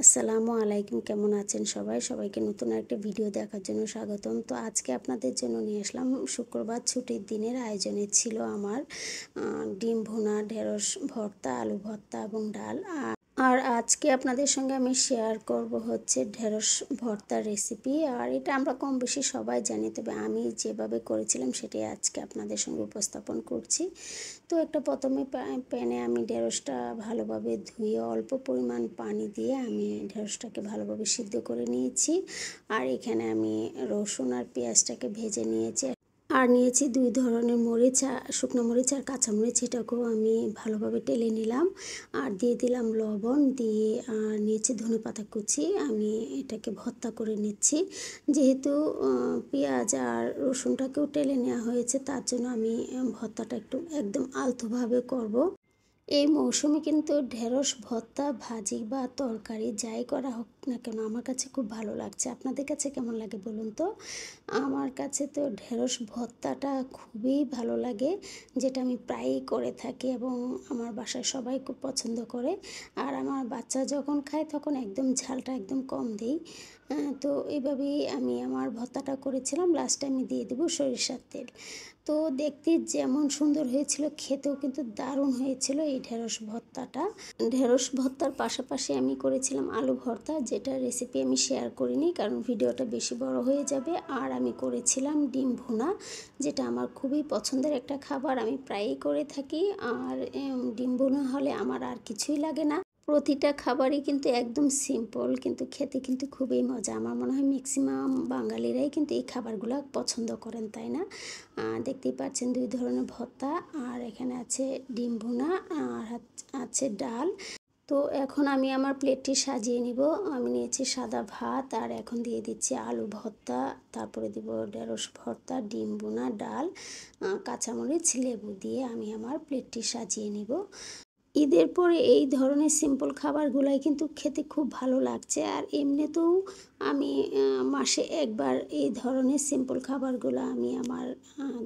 আসসালামু আলাইকুম, কেমন আছেন সবাই? সবাইকে নতুন একটা ভিডিও দেখার জন্য স্বাগতম। তো আজকে আপনাদের জন্য নিয়ে আসলাম শুক্রবার ছুটির দিনের আয়োজনে ছিল আমার ডিম ভুনা, ঢেঁড়স ভর্তা, আলু ভর্তা এবং ডাল। আর আজকে আপনাদের সঙ্গে আমি শেয়ার করব হচ্ছে ঢেঁড়স ভর্তার রেসিপি। আর এটা আমরা কম বেশি সবাই জানি, তবে আমি যেভাবে করেছিলাম সেটাই আজকে আপনাদের সঙ্গে উপস্থাপন করছি। তো একটা প্রথমে প্যানে আমি ঢেঁড়সটা ভালোভাবে ধুয়ে অল্প পরিমাণ পানি দিয়ে আমি ঢেঁড়সটাকে ভালোভাবে সিদ্ধ করে নিয়েছি। আর এখানে আমি রসুন আর পেঁয়াজটাকে ভেজে নিয়েছি। আর নিয়েছি 2 ধরনের মরিচ, শুকনো মরিচ আর কাঁচামরিচ, এটাকেও আমি ভালোভাবে টেলে নিলাম। আর দিয়ে দিলাম লবণ, দিয়ে নিয়েছি ধনেপাতা কুচি। আমি এটাকে ভর্তা করে নিচ্ছি। যেহেতু পেঁয়াজ আর রসুনটাকেও টেলে নেওয়া হয়েছে, তার জন্য আমি ভর্তাটা একদম আলতোভাবে করব। এই মৌসুমে কিন্তু ঢেঁড়স ভর্তা, ভাজি বা তরকারি যাই করা হোক না কেন আমার কাছে খুব ভালো লাগছে। আপনাদের কাছে কেমন লাগে বলুন তো? আমার কাছে তো ঢেঁড়স ভর্তাটা খুবই ভালো লাগে, যেটা আমি প্রায়ই করে থাকি এবং আমার বাসায় সবাই খুব পছন্দ করে। আর আমার বাচ্চা যখন খায় তখন একদম ঝালটা একদম কম দিই। তো এইভাবেই আমি আমার ভর্তাটা করেছিলাম। লাস্টে আমি দিয়ে দেবো সরিষার তেল। তো দেখতে যেমন সুন্দর হয়েছিল, খেতেও কিন্তু দারুণ হয়েছিল এই ঢেঁড়স ভর্তাটা। ঢেঁড়স ভর্তার পাশাপাশি আমি করেছিলাম আলু ভর্তা, যেটা রেসিপি আমি শেয়ার করিনি কারণ ভিডিওটা বেশি বড় হয়ে যাবে। আর আমি করেছিলাম ডিম ভুনা, যেটা আমার খুবই পছন্দের একটা খাবার, আমি প্রায়ই করে থাকি। আর ডিম ভুনা হলে আমার আর কিছুই লাগে না। প্রতিটা খাবারই কিন্তু একদম সিম্পল, কিন্তু খেতে কিন্তু খুবই মজা। আমার মনে হয় ম্যাক্সিমাম বাঙালিরাই কিন্তু এই খাবারগুলো পছন্দ করেন, তাই না? দেখতেই পাচ্ছেন 2 ধরনের ভর্তা, আর এখানে আছে ডিম ভুনা, আর আছে ডাল। তো এখন আমি আমার প্লেটটি সাজিয়ে নিব। আমি নিয়েছি সাদা ভাত, আর এখন দিয়ে দিচ্ছি আলু ভর্তা, তারপরে দিব ঢেঁড়স ভর্তা, ডিম ভুনা, ডাল, কাঁচামরিচ, লেবু দিয়ে আমি আমার প্লেটটি সাজিয়ে নিব। ঈদের পরে এই ধরনের সিম্পল খাবারগুলাই কিন্তু খেতে খুব ভালো লাগছে। আর এমনিতেও আমি মাসে একবার এই ধরনের সিম্পল খাবারগুলো আমি আমার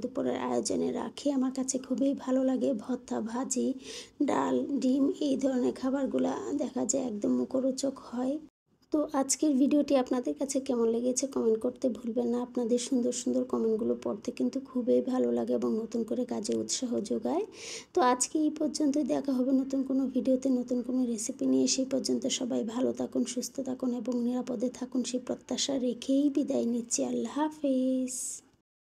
দুপুরের আয়োজনে রাখি। আমার কাছে খুবই ভালো লাগে। ভর্তা, ভাজি, ডাল, ডিম এই ধরনের খাবারগুলো দেখা যায় একদম মুখরোচক হয়। তো আজকের ভিডিওটি আপনাদের কাছে কেমন লেগেছে কমেন্ট করতে ভুলবেন না। আপনাদের সুন্দর সুন্দর কমেন্টগুলো পড়তে কিন্তু খুবই ভালো লাগে এবং নতুন করে কাজে উৎসাহ যোগায়। তো আজকে এই পর্যন্তই, দেখা হবে নতুন কোনো ভিডিওতে, নতুন কোনো রেসিপি নিয়ে। সেই পর্যন্ত সবাই ভালো থাকুন, সুস্থ থাকুন এবং নিরাপদে থাকুন, সেই প্রত্যাশা রেখেই বিদায় নিচ্ছি। আল্লাহ হাফেজ।